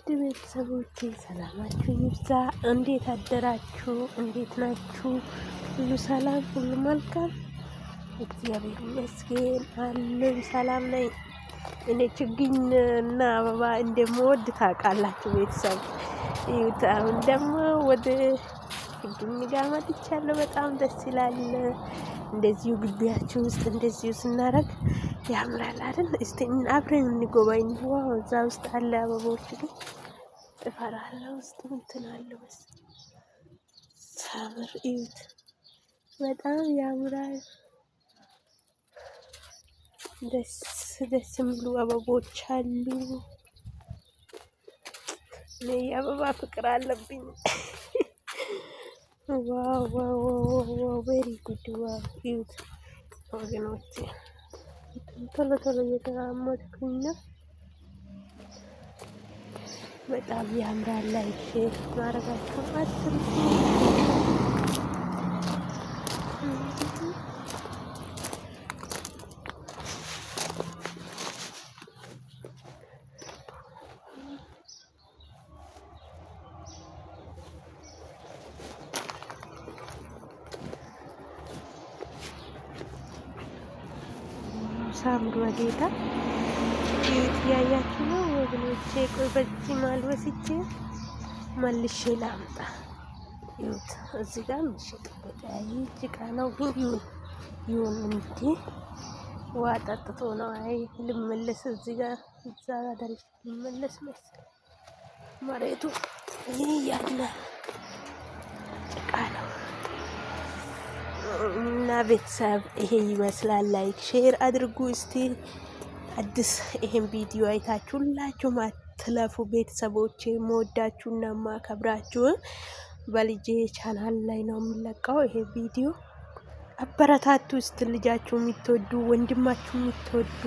ውድ ቤተሰቦቼ ሰላማችሁ ይብዛ። እንዴት አደራችሁ? እንዴት ናችሁ? ሁሉ ሰላም፣ ሁሉ መልካም፣ እግዚአብሔር ይመስገን አለኝ። ሰላም ነኝ። እኔ ችግኝ እና አበባ እንደምወድ ታውቃላችሁ ቤተሰብ። አሁን ደግሞ ወደ ችግኝ ጋር መጥቻለሁ። በጣም ደስ ይላል። እንደዚሁ ግቢያችን ውስጥ እንደዚሁ ስናረግ ያምራል አይደል? እስቲ አብረን እንጎባኝ። ዋው እዛ ውስጥ አለ አበቦች ግን እፈራለሁ። ውስጥ እንትን አለ በስ ሳምር እዩት። በጣም ያምራል። ደስ ደስ የሚሉ አበቦች አሉ። እኔ የአበባ ፍቅር አለብኝ። ዋው ዋው ዋው ቬሪ ጉድ ዋው እዩት ወገኖቼ። ቶሎ ቶሎ እየተራመድኩኝ ነው። በጣም ያምራል። ላይክ ሼር ማድረጋችሁን አትርሱ። ሳምሩ ወጌታ ይት ያያችሁ ነው ወገኖቼ። ቆይ በዚህ ማልበስቼ መልሼ ላምጣ። ይሁት እዚህ ጋር ምሽጥበት ጭቃ ነው ግን ይሁን እንዴ ውሃ ጠጥቶ ነው። አይ ልመለስ እዚህ ጋር እዛ ጋር ደርሼ ልመለስ መሰለኝ። መሬቱ ይሄ ያለ ጭቃ ነው እና ቤተሰብ ይሄ ይመስላል። ላይክ ሼር አድርጉ እስቲ። አዲስ ይሄን ቪዲዮ አይታችሁ ሁላችሁም አትለፉ ቤተሰቦቼ። መወዳችሁና ማከብራችሁ በልጄ ቻናል ላይ ነው የሚለቀው ይሄ ቪዲዮ። አበረታቱ እስቲ። ልጃችሁ የምትወዱ ወንድማችሁ የምትወዱ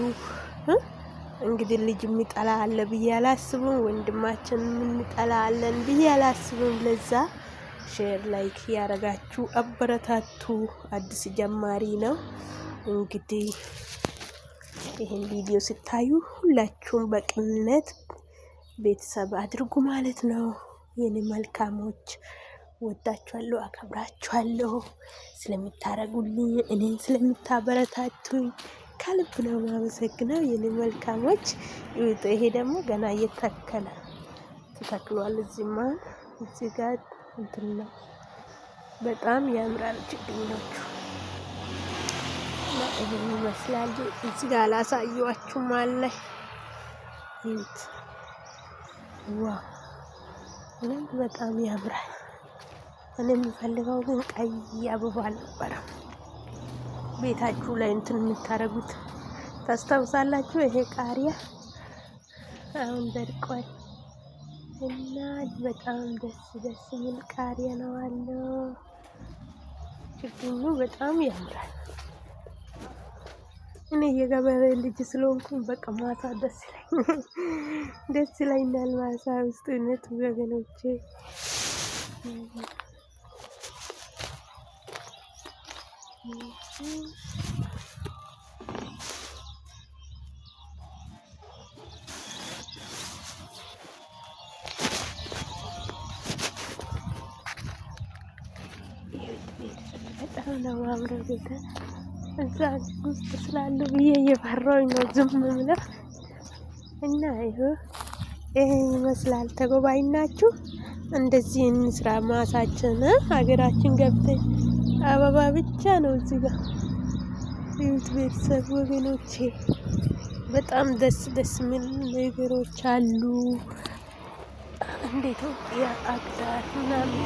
እንግዲህ ልጅ የሚጠላ አለ ብዬ አላስብም። ወንድማችን የምንጠላ አለን ብዬ አላስብም። ለዛ ሼር ላይክ ያረጋችሁ አበረታቱ። አዲስ ጀማሪ ነው እንግዲህ ይሄን ቪዲዮ ስታዩ ሁላችሁም በቅንነት ቤተሰብ አድርጉ ማለት ነው። የኔ መልካሞች ወዳችኋለሁ፣ አከብራችኋለሁ። ስለምታረጉልኝ እኔን ስለምታበረታቱኝ ከልብ ነው የማመሰግነው የኔ መልካሞች። ይሄ ደግሞ ገና እየተከለ ተተክሏል። እዚህ ጋር እንትን ነው። በጣም ያምራል ችግኞቹ። ይሄን ይመስላል። እዚህ ጋር አላሳየኋችሁም አለ ይት ዋው እኔም በጣም ያምራል። እኔ የምፈልገው ግን ቀይ አበባ አልነበረም። ቤታችሁ ላይ እንትን የምታረጉት ታስታውሳላችሁ? ይሄ ቃሪያ አሁን ደርቋል እና በጣም ደስ የሚል ቃሪያ ነው አለው። ችግኙ በጣም ያምራል። እኔ የገበሬ ልጅ ስለሆንኩኝ በቃ ማሳ ደስ ይለኛል። ማሳ ውስጥ እውነት ወገኖቼ በጣም ነው ማምረው ቤተ እዛ ውስጥ ስላሉ ብዬ እየፈራሁኝ ነው ዝም ብለው እና ይሄ ይመስላል። ተጎባኝናችሁ እንደዚህ እንስራ ማሳችን ሀገራችን ገብተን አበባ ብቻ ነው እዚህ ጋር ይሁት ቤተሰብ ወገኖቼ። በጣም ደስ የሚል ነገሮች አሉ። እንዴት ያ አግዳር ምናምን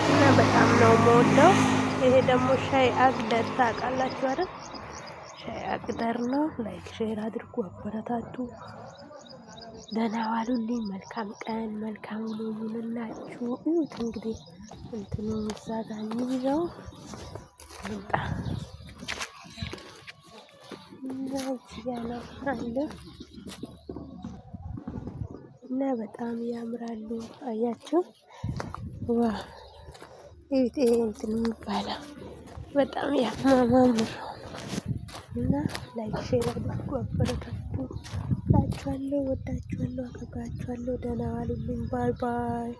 እና በጣም ነው የምወደው። ይሄ ደግሞ ሻይ አግደር ታውቃላችሁ አይደል? ሻይ አግደር ነው። ላይክ ሼር አድርጉ፣ አበረታቱ። ደህና ዋሉልኝ። መልካም ቀን፣ መልካም ውሎ ይሁንላችሁ። እዩት እንግዲህ እንትኑ እዛ ጋር እንይዘው እንጣ እና እዚህ ጋር ነው አለ እና በጣም ያምራሉ። አያችሁ ዋ እዩት። ይሄ እንትን የሚባለው በጣም ያማምር እና ላይክ ሼር አድርጉ፣ አበረታቱ። እላችኋለሁ። ወዳችኋለሁ፣ አከብራችኋለሁ። ደህና ዋሉልኝ። ባይ ባይ።